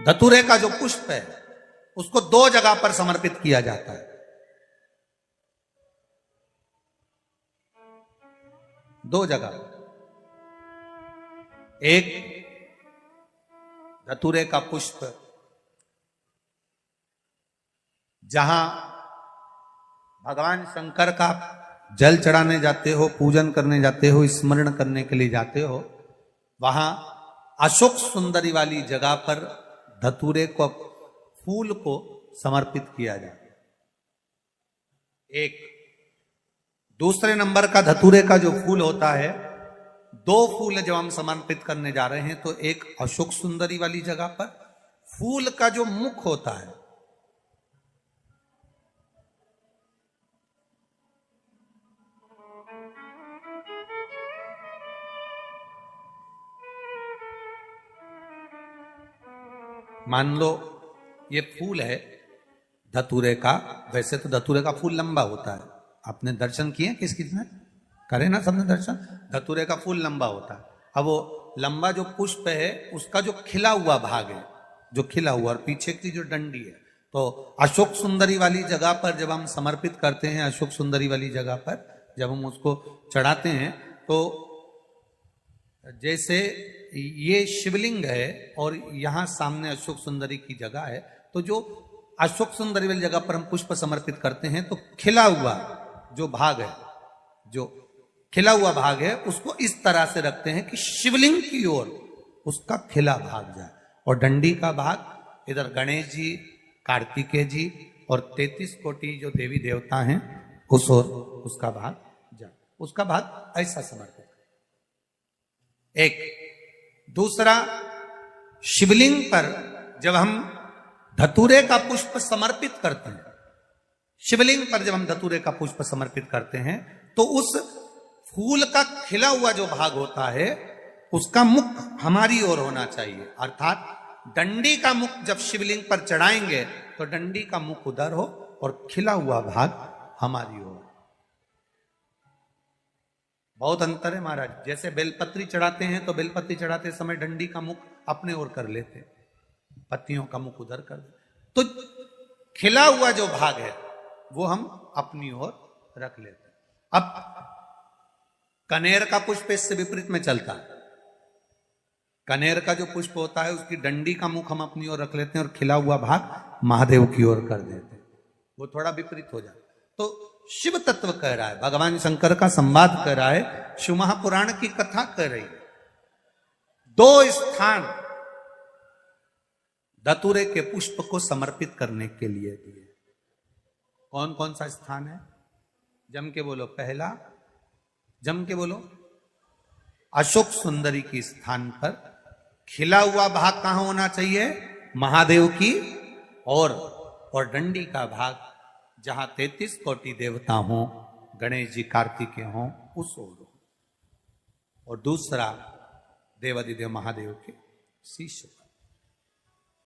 धतूरे का जो पुष्प है उसको दो जगह पर समर्पित किया जाता है। दो जगह, एक धतूरे का पुष्प जहां भगवान शंकर का जल चढ़ाने जाते हो, पूजन करने जाते हो, स्मरण करने के लिए जाते हो, वहां अशोक सुंदरी वाली जगह पर धतूरे को, फूल को समर्पित किया जाता है। एक दूसरे नंबर का धतूरे का जो फूल होता है, दो फूल जब हम समर्पित करने जा रहे हैं तो एक अशोक सुंदरी वाली जगह पर फूल का जो मुख होता है, मान लो ये फूल है धतूरे का। वैसे तो धतूरे का फूल लंबा होता है, आपने दर्शन किए किस किसने करे ना, सबने दर्शन। धतूरे का फूल लंबा होता है। अब वो लंबा जो पुष्प है उसका जो खिला हुआ भाग है, जो खिला हुआ, और पीछे की जो डंडी है, तो अशोक सुंदरी वाली जगह पर जब हम समर्पित करते हैं, अशोक सुंदरी वाली जगह पर जब हम उसको चढ़ाते हैं, तो जैसे ये शिवलिंग है और यहां सामने अशोक सुंदरी की जगह है, तो जो अशोक सुंदरी वाली जगह पर हम पुष्प समर्पित करते हैं तो खिला हुआ जो भाग है, जो खिला हुआ भाग है, उसको इस तरह से रखते हैं कि शिवलिंग की ओर उसका खिला भाग जाए, और डंडी का भाग इधर गणेश जी, कार्तिकेय जी और 33 कोटि जो देवी देवता हैं उस ओर उसका भाग जाए, उसका भाग ऐसा समर्पित। एक दूसरा, शिवलिंग पर जब हम धतूरे का पुष्प समर्पित करते हैं, शिवलिंग पर जब हम धतूरे का पुष्प समर्पित करते हैं तो उस फूल का खिला हुआ जो भाग होता है उसका मुख हमारी ओर होना चाहिए। अर्थात डंडी का मुख जब शिवलिंग पर चढ़ाएंगे तो डंडी का मुख उधर हो और खिला हुआ भाग हमारी ओर। बहुत अंतर है महाराज। जैसे बेलपत्री चढ़ाते हैं तो बेलपत्री चढ़ाते समय डंडी का मुख अपने ओर कर लेते, पत्तियों का मुख उधर कर देते, तो खिला हुआ जो भाग है वो हम अपनी ओर रख लेते हैं। अब कनेर का पुष्प इससे विपरीत में चलता है। कनेर का जो पुष्प होता है उसकी डंडी का मुख हम अपनी ओर रख लेते हैं और खिला हुआ भाग महादेव की ओर कर देते हैं, वो थोड़ा विपरीत हो जाता है। तो शिव तत्व कह रहा है, भगवान शंकर का संवाद कर रहा है, शिव महापुराण की कथा कर रही है। दो स्थान धतूरे के पुष्प को समर्पित करने के लिए दिए। कौन कौन सा स्थान है? जम के बोलो। पहला, जम के बोलो। अशोक सुंदरी के स्थान पर खिला हुआ भाग कहां होना चाहिए? महादेव की और डंडी का भाग जहां 33 कोटि देवता हों, गणेश जी, कार्तिकेय हों, उस ओर हो। और दूसरा देवाधिदेव महादेव के शीश पर।